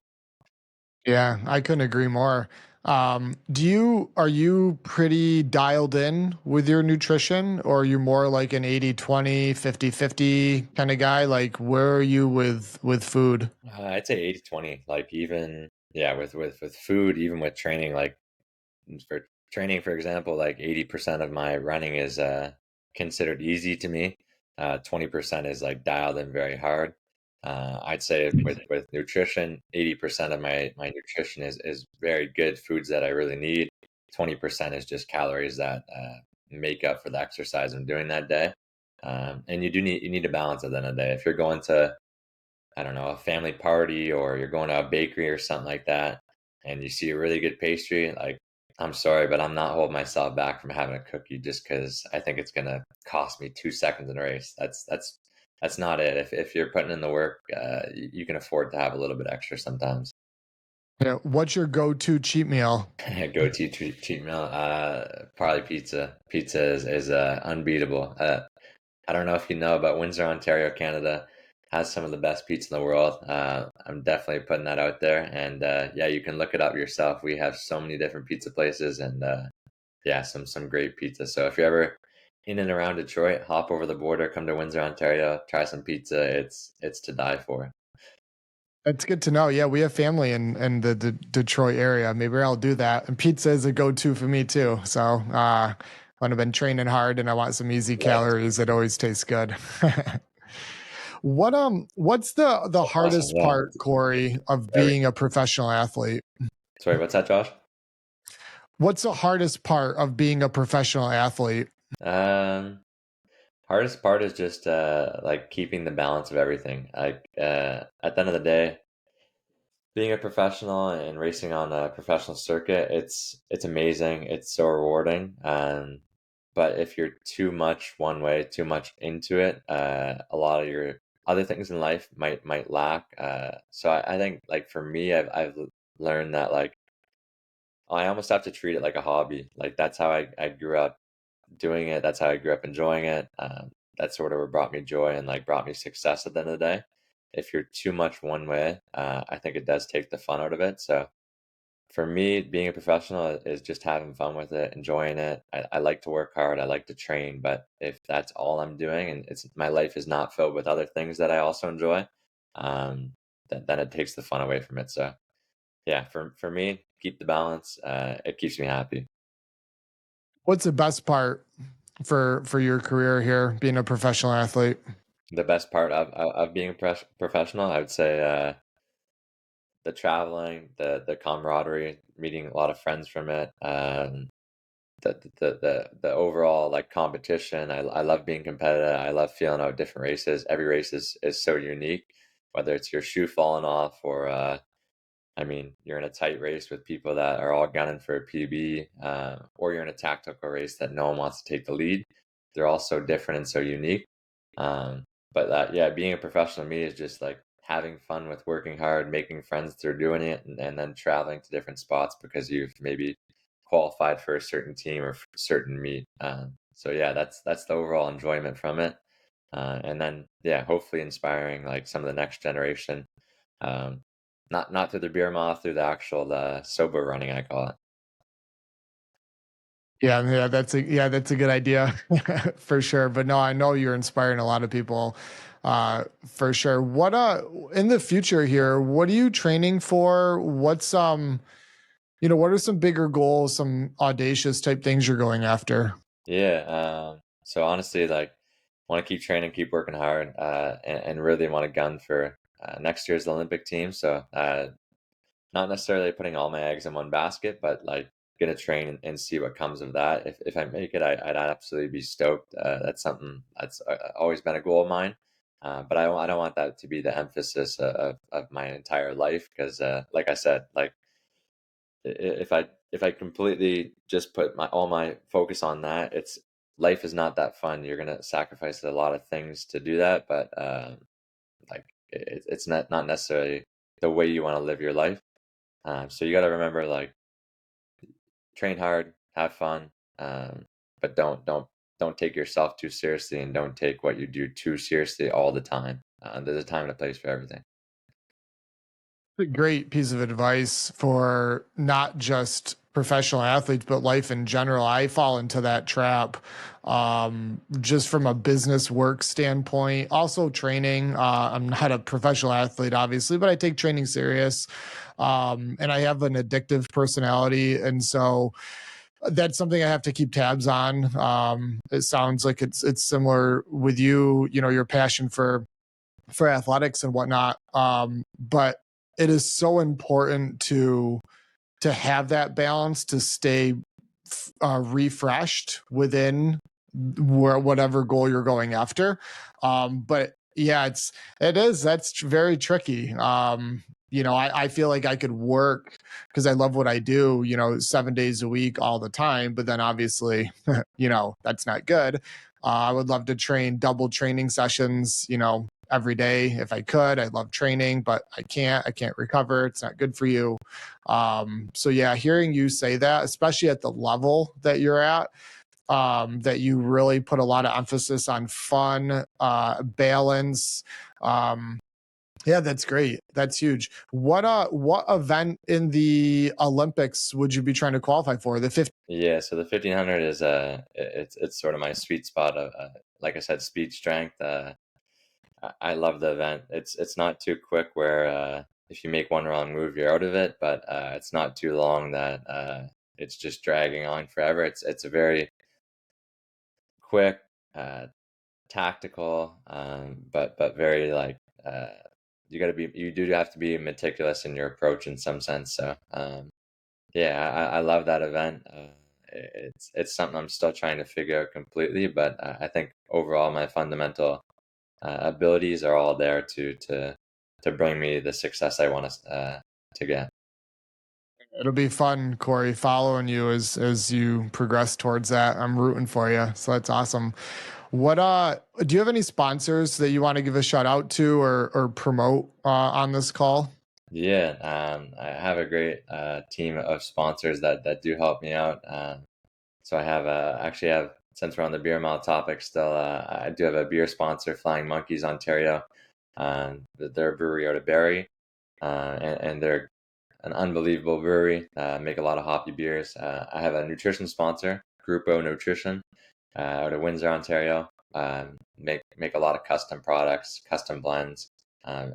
Yeah, I couldn't agree more. Are you pretty dialed in with your nutrition, or are you more like an 80-20, 50-50 kind of guy? Like, where are you with food? I'd say 80-20. Like even yeah, with food, even with training, like for training, for example, like 80% of my running is considered easy to me. 20% is like dialed in very hard. I'd say with nutrition, 80% of my nutrition is very good foods that I really need. 20% is just calories that make up for the exercise I'm doing that day. And you need a balance at the end of the day. If you're going to, I don't know, a family party or you're going to a bakery or something like that, and you see a really good pastry, like, I'm sorry, but I'm not holding myself back from having a cookie just because I think it's gonna cost me 2 seconds in a race. That's not it. If you're putting in the work, you can afford to have a little bit extra sometimes. Yeah, what's your go-to cheat meal? Go to cheat meal, probably pizza. Pizza is unbeatable. I don't know if you know, but Windsor, Ontario, Canada has some of the best pizza in the world. I'm definitely putting that out there. And yeah, you can look it up yourself. We have so many different pizza places and yeah, some great pizza. So if you're ever in and around Detroit, hop over the border, come to Windsor, Ontario, try some pizza. It's to die for. That's good to know. Yeah, we have family in the Detroit area. Maybe I'll do that. And pizza is a go-to for me too. So, when I've been training hard and I want some easy Yeah, calories, it always tastes good. What's the that's awesome. hardest Yeah. part, Corey, of Every, being a professional athlete? sorry, what's that, Josh? What's the hardest part of being a professional athlete? Um, Hardest part is just like keeping the balance of everything. Like at the end of the day, being a professional and racing on a professional circuit, it's amazing. It's so rewarding. But if you're too much one way, too much into it, a lot of your other things in life might lack. So I think like for me, I've learned that like I almost have to treat it like a hobby. Like that's how I grew up doing it. That's how I grew up enjoying it. That's sort of what brought me joy and like brought me success at the end of the day. If you're too much one way, I think it does take the fun out of it. So for me, being a professional is just having fun with it, enjoying it. I like to work hard. I like to train, but if that's all I'm doing and it's my life is not filled with other things that I also enjoy, then it takes the fun away from it. So yeah, for me, keep the balance. It keeps me happy. What's the best part for your career here, being a professional athlete? The best part of being a professional, I would say, the traveling, the camaraderie, meeting a lot of friends from it, the overall like competition. I love being competitive. I love feeling out different races. Every race is so unique, whether it's your shoe falling off or I mean, you're in a tight race with people that are all gunning for a PB, or you're in a tactical race that no one wants to take the lead. They're all so different and so unique. But yeah, being a professional to me is just like having fun with working hard, making friends through doing it, and then traveling to different spots because you've maybe qualified for a certain team or for a certain meet. So yeah, that's the overall enjoyment from it. And then yeah, hopefully inspiring like some of the next generation. Um, not through the beer moth, through the actual sober running, I call it. Yeah, that's a good idea for sure. But no, I know you're inspiring a lot of people for sure. What in the future here, what are you training for? What's what are some bigger goals, some audacious type things you're going after? Yeah. So honestly, like, want to keep training, keep working hard, and really want to gun for next year's Olympic team. So not necessarily putting all my eggs in one basket, but like gonna train and see what comes of that. If I make it, I'd absolutely be stoked. That's something that's always been a goal of mine. But I don't want that to be the emphasis of my entire life because, like I said, like if I completely just put my all my focus on that, it's life is not that fun. You're gonna sacrifice a lot of things to do that, but like it's not necessarily the way you want to live your life. So you got to remember, like, train hard, have fun, but don't take yourself too seriously, and don't take what you do too seriously all the time. There's a time and a place for everything. A great piece of advice for not just professional athletes, but life in general. I fall into that trap just from a business work standpoint. Also, training. I'm not a professional athlete, obviously, but I take training serious. And I have an addictive personality. And so that's something I have to keep tabs on. It sounds like it's similar with you, your passion for athletics and whatnot. But it is so important to have that balance to stay refreshed within whatever goal you're going after. But yeah, that's very tricky. I feel like I could work because I love what I do, 7 days a week, all the time. But then obviously, that's not good. I would love to train double training sessions, every day if I could. I love training, but I can't. I can't recover. It's not good for you. So yeah, hearing you say that, especially at the level that you're at, that you really put a lot of emphasis on fun, balance. Yeah, that's great. That's huge. What event in the Olympics would you be trying to qualify for? The 50? Yeah, so the 1500 is it's sort of my sweet spot of like I said, speed strength. I love the event. It's not too quick where if you make one wrong move, you're out of it, but it's not too long that it's just dragging on forever. It's a very quick, uh, tactical, but very like you do have to be meticulous in your approach in some sense. So yeah, I love that event. It's something I'm still trying to figure out completely, but I think overall my fundamental abilities are all there to bring me the success I want to get. It'll be fun, Corey, following you as you progress towards that. I'm rooting for you. So that's awesome. What do you have any sponsors that you want to give a shout out to or promote on this call? Yeah, I have a great team of sponsors that do help me out. So I have actually have since we're on the beer mile topic still, I do have a beer sponsor, Flying Monkeys Ontario. They're a brewery out of Barrie, and they're an unbelievable brewery. Make a lot of hoppy beers. I have a nutrition sponsor, Grupo Nutrition, out of Windsor, Ontario. Make a lot of custom products, custom blends,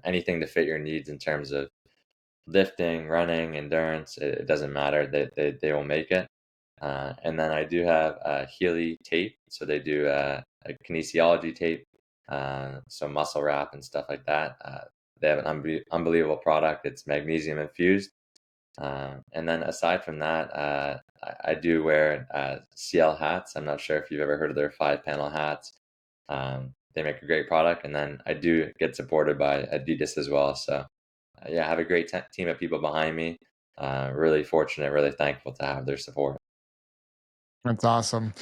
anything to fit your needs in terms of lifting, running, endurance. It doesn't matter. They will make it. And then I do have Healy tape, so they do a kinesiology tape, so muscle wrap and stuff like that. They have an unbelievable product. It's magnesium infused. And then aside from that, I do wear CL hats. I'm not sure if you've ever heard of their 5-panel hats. They make a great product, and then I do get supported by Adidas as well. So yeah, I have a great team of people behind me. Really fortunate, really thankful to have their support. That's awesome.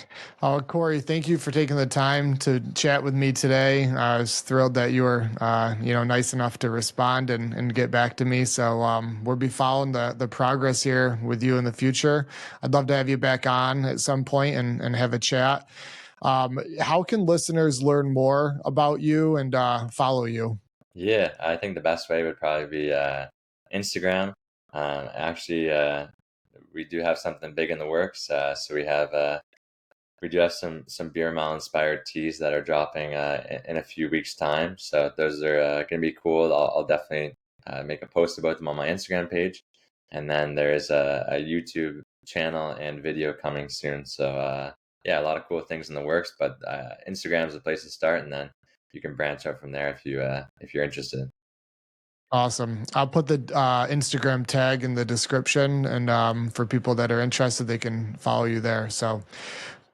Corey, thank you for taking the time to chat with me today. I was thrilled that you were, nice enough to respond and get back to me. So we'll be following the progress here with you in the future. I'd love to have you back on at some point and have a chat. How can listeners learn more about you and follow you? Yeah, I think the best way would probably be Instagram. Actually, we do have something big in the works. So we do have some beer mile inspired teas that are dropping in a few weeks time. So those are going to be cool. I'll definitely make a post about them on my Instagram page, and then there's a YouTube channel and video coming soon. So yeah, a lot of cool things in the works. But Instagram is the place to start, and then you can branch out from there if you're interested. Awesome. I'll put the Instagram tag in the description, and for people that are interested, they can follow you there. So,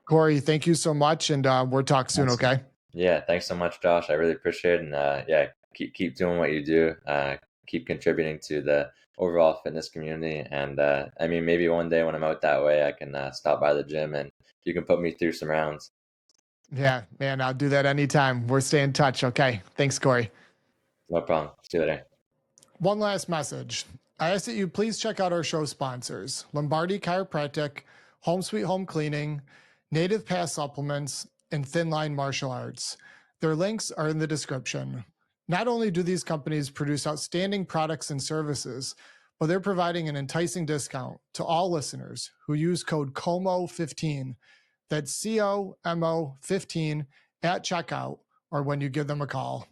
Corey, thank you so much, and we'll talk soon. Awesome. Okay. Yeah, thanks so much, Josh. I really appreciate it, and yeah, keep doing what you do. Keep contributing to the overall fitness community, and I mean, maybe one day when I'm out that way, I can stop by the gym and you can put me through some rounds. Yeah, man, I'll do that anytime. We're staying in touch. Okay. Thanks, Corey. No problem. See you later. One last message. I ask that you please check out our show sponsors: Lombardi Chiropractic, Home Sweet Home Cleaning, Native Pass Supplements, and Thin Line Martial Arts. Their links are in the description. Not only do these companies produce outstanding products and services, but they're providing an enticing discount to all listeners who use code COMO15. That's COMO15 at checkout or when you give them a call.